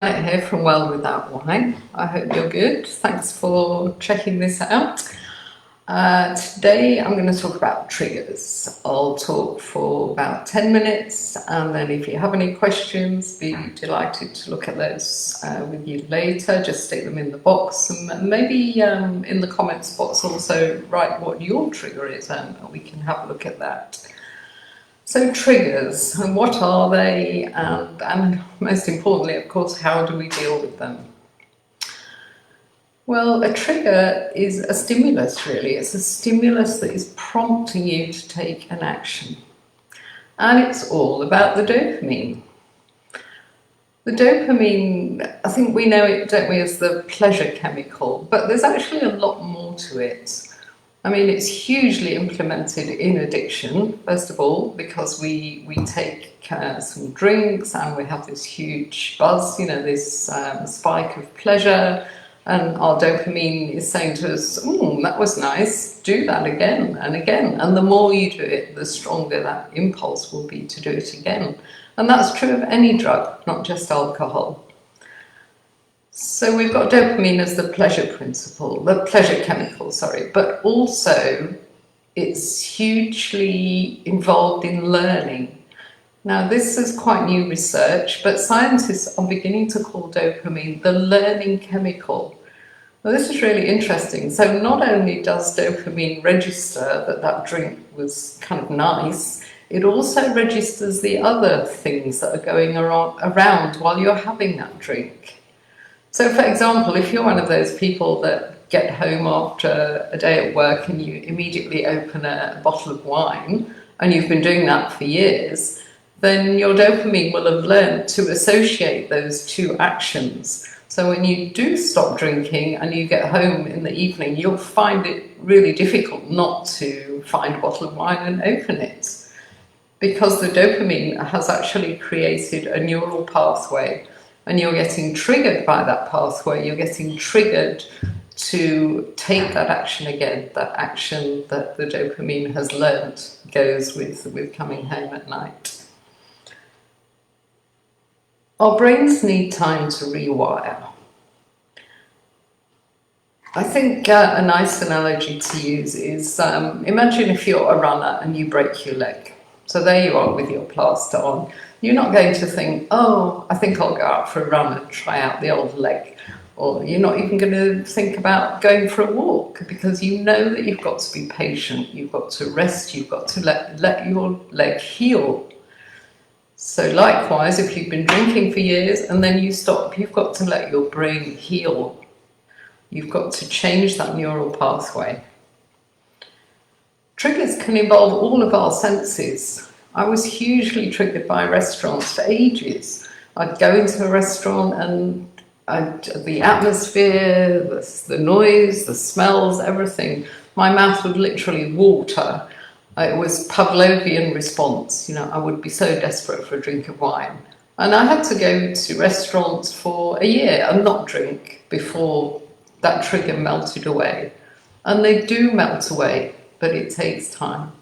Here from Well Without Wine. I hope you're good. Thanks for checking this out. Today I'm going to talk about triggers. I'll talk for about 10 minutes, and then if you have any questions, be delighted to look at those with you later. Just stick them in the box, and maybe in the comments box also write what your trigger is, and we can have a look at that. So triggers, and what are they, and most importantly, of course, how do we deal with them? Well, a trigger is a stimulus, really. It's a stimulus that is prompting you to take an action. And it's all about the dopamine. The dopamine, I think we know it, don't we, as the pleasure chemical, but there's actually a lot more to it. I mean, it's hugely implemented in addiction, first of all, because we take some drinks and we have this huge buzz, this spike of pleasure, and our dopamine is saying to us, that was nice, do that again and again. And the more you do it, the stronger that impulse will be to do it again. And that's true of any drug, not just alcohol. So we've got dopamine as the pleasure chemical, but also it's hugely involved in learning. Now, this is quite new research, but scientists are beginning to call dopamine the learning chemical. Well, this is really interesting. So not only does dopamine register that drink was kind of nice, it also registers the other things that are going around while you're having that drink. So, for example, if you're one of those people that get home after a day at work and you immediately open a bottle of wine, and you've been doing that for years, then your dopamine will have learned to associate those two actions. So when you do stop drinking and you get home in the evening, you'll find it really difficult not to find a bottle of wine and open it, because the dopamine has actually created a neural pathway. And you're getting triggered by that pathway, you're getting triggered to take that action again, that action that the dopamine has learned goes with coming home at night. Our brains need time to rewire. I think a nice analogy to use is, imagine if you're a runner and you break your leg. So there you are with your plaster on. You're not going to think, I think I'll go out for a run and try out the old leg. Or you're not even going to think about going for a walk, because you know that you've got to be patient, you've got to rest, you've got to let your leg heal. So likewise, if you've been drinking for years and then you stop, you've got to let your brain heal. You've got to change that neural pathway. Triggers can involve all of our senses. I was hugely triggered by restaurants for ages. I'd go into a restaurant and the atmosphere, the noise, the smells, everything, my mouth would literally water. It was Pavlovian response. I would be so desperate for a drink of wine. And I had to go to restaurants for a year and not drink before that trigger melted away. And they do melt away, but it takes time.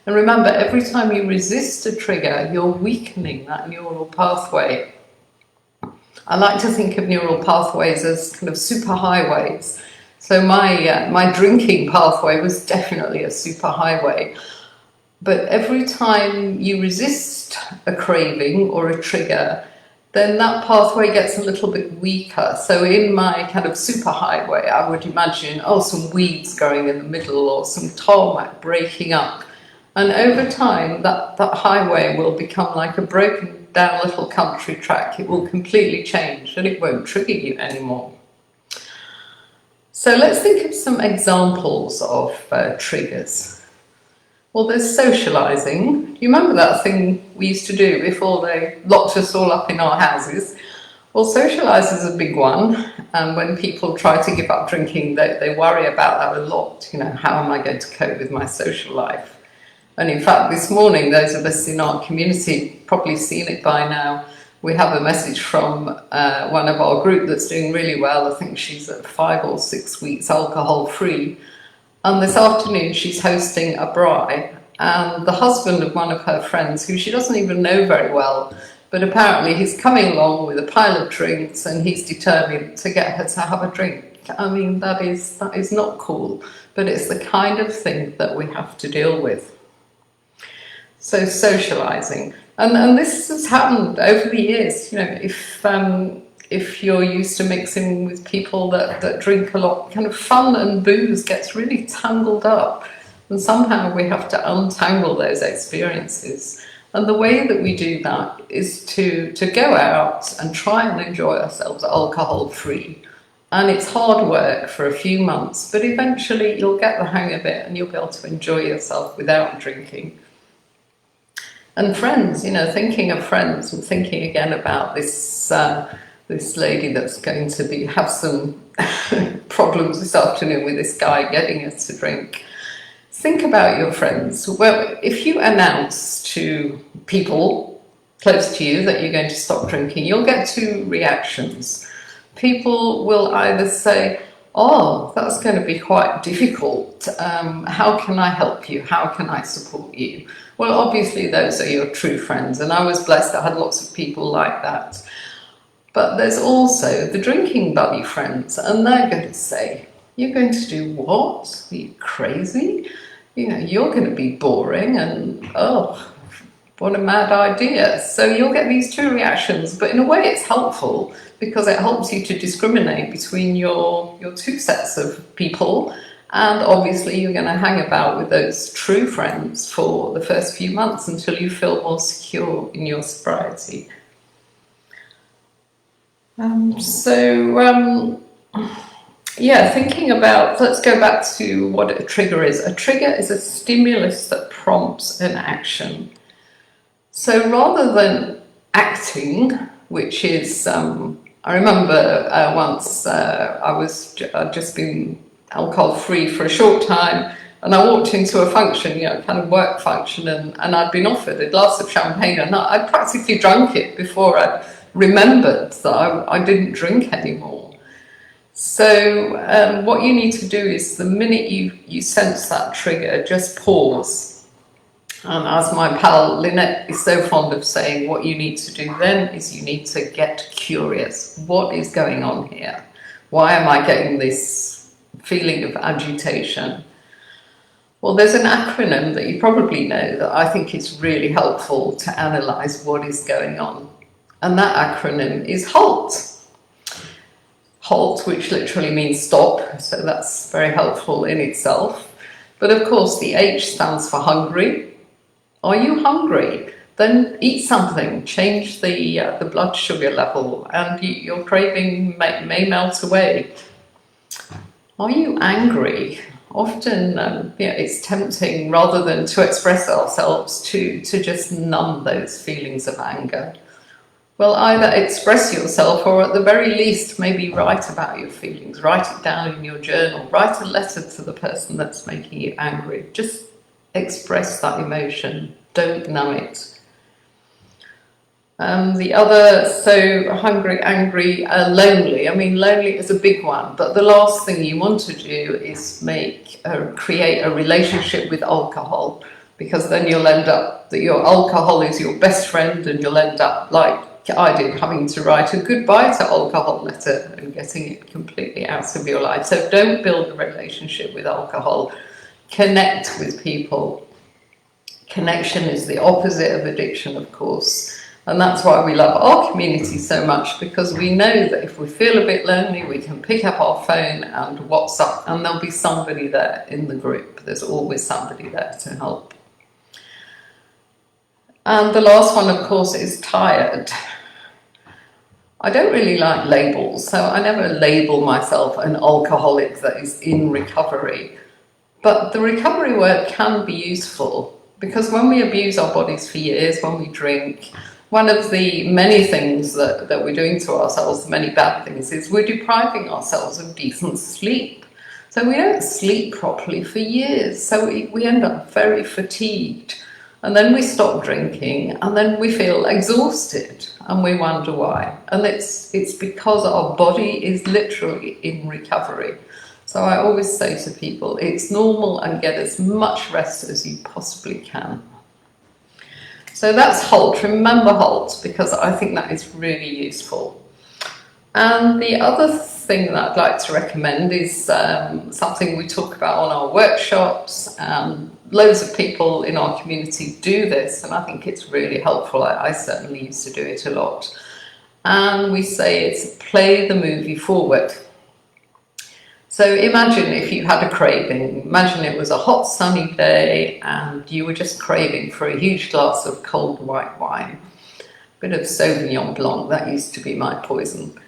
And remember, every time you resist a trigger, you're weakening that neural pathway. I like to think of neural pathways as kind of superhighways. So my drinking pathway was definitely a superhighway. But every time you resist a craving or a trigger, then that pathway gets a little bit weaker. So in my kind of superhighway, I would imagine, some weeds growing in the middle or some tarmac breaking up. And over time, that highway will become like a broken down little country track. It will completely change and it won't trigger you anymore. So let's think of some examples of triggers. Well, there's socialising. You remember that thing we used to do before they locked us all up in our houses? Well, socialise is a big one. And when people try to give up drinking, they worry about that a lot. How am I going to cope with my social life? And in fact, this morning, those of us in our community probably seen it by now. We have a message from one of our group that's doing really well. I think she's at 5 or 6 weeks alcohol-free. And this afternoon, she's hosting a braai. And the husband of one of her friends, who she doesn't even know very well, But apparently he's coming along with a pile of drinks and he's determined to get her to have a drink. I mean, that is not cool, but it's the kind of thing that we have to deal with. So socializing, and this has happened over the years. You know, if you're used to mixing with people that drink a lot, kind of fun and booze gets really tangled up, and somehow we have to untangle those experiences. And the way that we do that is to go out and try and enjoy ourselves alcohol-free. And it's hard work for a few months, but eventually you'll get the hang of it and you'll be able to enjoy yourself without drinking. And friends, you know, thinking of friends and thinking again about this lady that's going to have some problems this afternoon with this guy getting her to drink. Think about your friends. Well, if you announce to people close to you that you're going to stop drinking, you'll get two reactions. People will either say, oh, that's going to be quite difficult. How can I help you? How can I support you? Well, obviously those are your true friends, and I was blessed I had lots of people like that. But there's also the drinking buddy friends, and they're going to say, you're going to do what? Are you crazy? You know, you're going to be boring, and oh, what a mad idea. So you'll get these two reactions, but in a way it's helpful because it helps you to discriminate between your two sets of people, and obviously you're going to hang about with those true friends for the first few months until you feel more secure in your sobriety. Yeah, thinking about, let's go back to what a trigger is. A trigger is a stimulus that prompts an action. So rather than acting, which is, I remember once I'd just been alcohol-free for a short time, and I walked into a function, you know, kind of work function, and I'd been offered a glass of champagne, and I'd practically drunk it before I remembered that I didn't drink anymore. So what you need to do is the minute you sense that trigger, just pause. And as my pal Lynette is so fond of saying, what you need to do then is you need to get curious. What is going on here? Why am I getting this feeling of agitation? Well, there's an acronym that you probably know that I think is really helpful to analyze what is going on. And that acronym is HALT. HALT, which literally means stop, so that's very helpful in itself. But of course, the H stands for hungry. Are you hungry? Then eat something, change the blood sugar level, and your craving may melt away. Are you angry? Often it's tempting, rather than to express ourselves, to just numb those feelings of anger. Well, either express yourself or at the very least maybe write about your feelings, write it down in your journal, write a letter to the person that's making you angry. Just express that emotion, don't numb it. The other, so hungry, angry, lonely. I mean, lonely is a big one, but the last thing you want to do is create a relationship with alcohol, because then you'll end up that your alcohol is your best friend, and you'll end up like I did, having to write a goodbye to alcohol letter and getting it completely out of your life. So don't build a relationship with alcohol. Connect with people. Connection is the opposite of addiction, of course. And that's why we love our community so much, because we know that if we feel a bit lonely, we can pick up our phone and WhatsApp, and there'll be somebody there in the group. There's always somebody there to help. And the last one, of course, is tired. I don't really like labels, so I never label myself an alcoholic that is in recovery. But the recovery word can be useful, because when we abuse our bodies for years, when we drink, one of the many things that we're doing to ourselves, many bad things, is we're depriving ourselves of decent sleep. So we don't sleep properly for years, so we end up very fatigued. And then we stop drinking, and then we feel exhausted, and we wonder why. And it's because our body is literally in recovery. So I always say to people, it's normal, and get as much rest as you possibly can. So that's HALT. Remember HALT, because I think that is really useful. And the other thing that I'd like to recommend is something we talk about on our workshops. Loads of people in our community do this, and I think it's really helpful. I certainly used to do it a lot. And we say it's play the movie forward. So imagine if you had a craving. Imagine it was a hot sunny day and you were just craving for a huge glass of cold white wine. A bit of Sauvignon Blanc, that used to be my poison.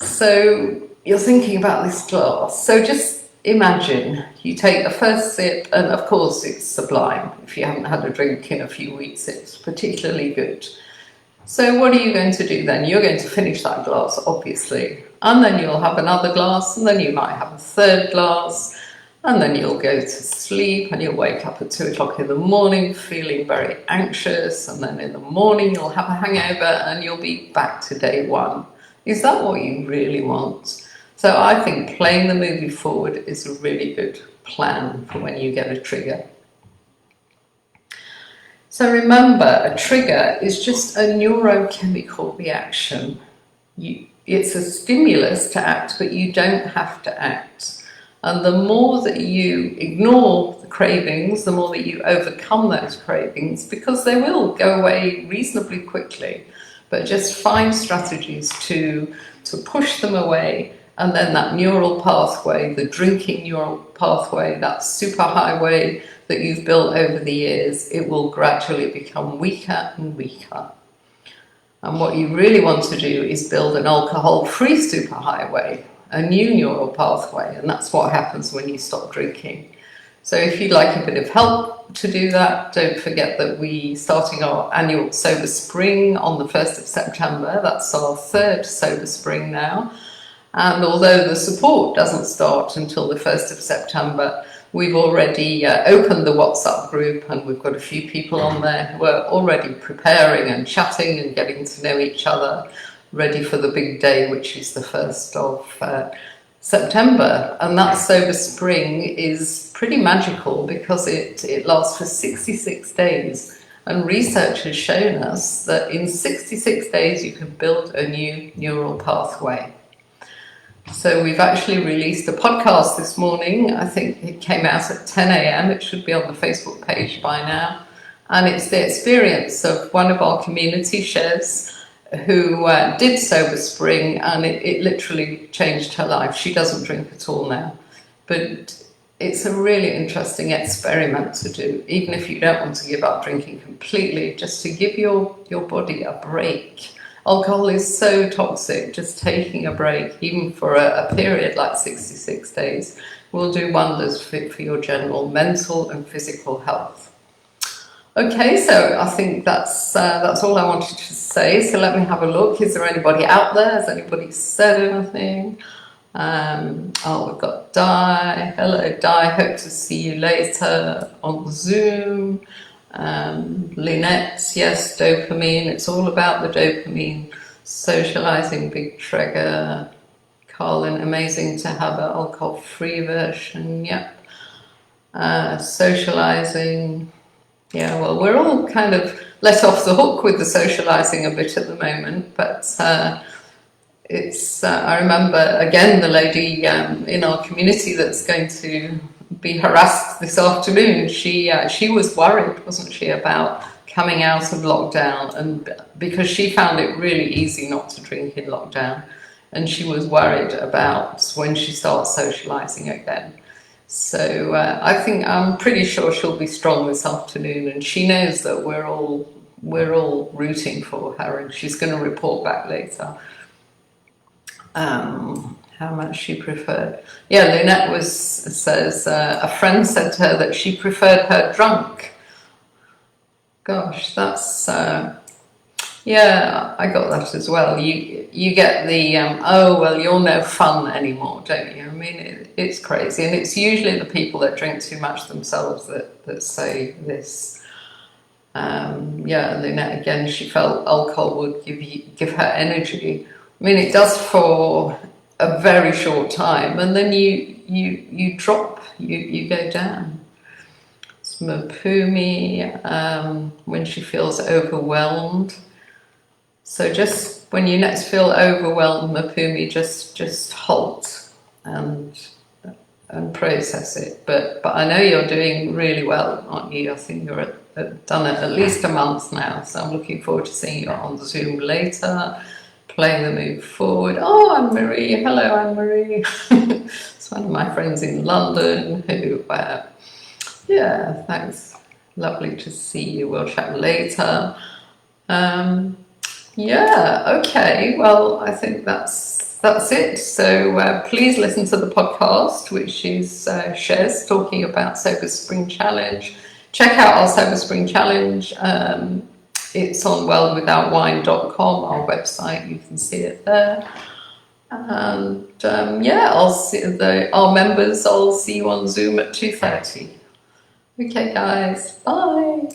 So you're thinking about this glass. So just imagine you take the first sip, and of course it's sublime. If you haven't had a drink in a few weeks, it's particularly good. So what are you going to do then? You're going to finish that glass, obviously, and then you'll have another glass, and then you might have a third glass, and then you'll go to sleep, and you'll wake up at 2 o'clock in the morning feeling very anxious, and then in the morning you'll have a hangover and you'll be back to day one. Is that what you really want? So I think playing the movie forward is a really good plan for when you get a trigger. So remember, a trigger is just a neurochemical reaction. It's a stimulus to act, but you don't have to act. And the more that you ignore the cravings, the more that you overcome those cravings, because they will go away reasonably quickly. But just find strategies to push them away, and then that neural pathway, the drinking neural pathway, that superhighway that you've built over the years, it will gradually become weaker and weaker. And what you really want to do is build an alcohol-free superhighway, a new neural pathway, and that's what happens when you stop drinking. So if you'd like a bit of help to do that, don't forget that we're starting our annual Sober Spring on the 1st of September. That's our third Sober Spring now. And although the support doesn't start until the 1st of September, we've already opened the WhatsApp group, and we've got a few people on there who are already preparing and chatting and getting to know each other, ready for the big day, which is the 1st of September. And that Sober Spring is pretty magical because it lasts for 66 days. And research has shown us that in 66 days you can build a new neural pathway. So we've actually released a podcast this morning. I think it came out at 10 a.m. It should be on the Facebook page by now. And it's the experience of one of our community shares who did Sober Spring, and it literally changed her life. She doesn't drink at all now. But it's a really interesting experiment to do, even if you don't want to give up drinking completely, just to give your body a break. Alcohol is so toxic, just taking a break, even for a period like 66 days, will do wonders for your general mental and physical health. Okay, so I think that's all I wanted to say. So let me have a look. Is there anybody out there? Has anybody said anything? We've got Di. Hello, Di. Hope to see you later on Zoom. Lynette, yes, dopamine. It's all about the dopamine. Socializing, big trigger. Carlin, amazing to have an alcohol-free version. Yep. Socializing. Yeah, well, we're all kind of let off the hook with the socializing a bit at the moment, but I remember, again, the lady in our community that's going to be harassed this afternoon. She was worried, wasn't she, about coming out of lockdown, and because she found it really easy not to drink in lockdown, and she was worried about when she starts socializing again. So I'm pretty sure she'll be strong this afternoon, and she knows that we're all rooting for her, and she's going to report back later. How much she preferred. Yeah, Lynette says a friend said to her that she preferred her drunk. Gosh, that's yeah, I got that as well. You get the oh well, you're no fun anymore, don't you? I mean, it's crazy, and it's usually the people that drink too much themselves that say this. Yeah, Lynette again. She felt alcohol would give her energy. I mean, it does for a very short time, and then you drop, you go down. It's Mapumi when she feels overwhelmed. So just when you next feel overwhelmed, Mapumi, just halt and process it. But I know you're doing really well, aren't you? I think you're done it at least a month now. So I'm looking forward to seeing you on Zoom later, playing the move forward. Oh, Anne-Marie. Hello, Anne-Marie. It's one of my friends in London who, yeah, thanks. Lovely to see you. We'll chat later. Yeah, okay. Well, I think that's it. So please listen to the podcast, which is Shez talking about Sober Spring Challenge. Check out our Sober Spring Challenge. It's on wellwithoutwine.com, our website. You can see it there. And yeah, I'll see our members. I'll see you on Zoom at 2:30. Okay, guys. Bye.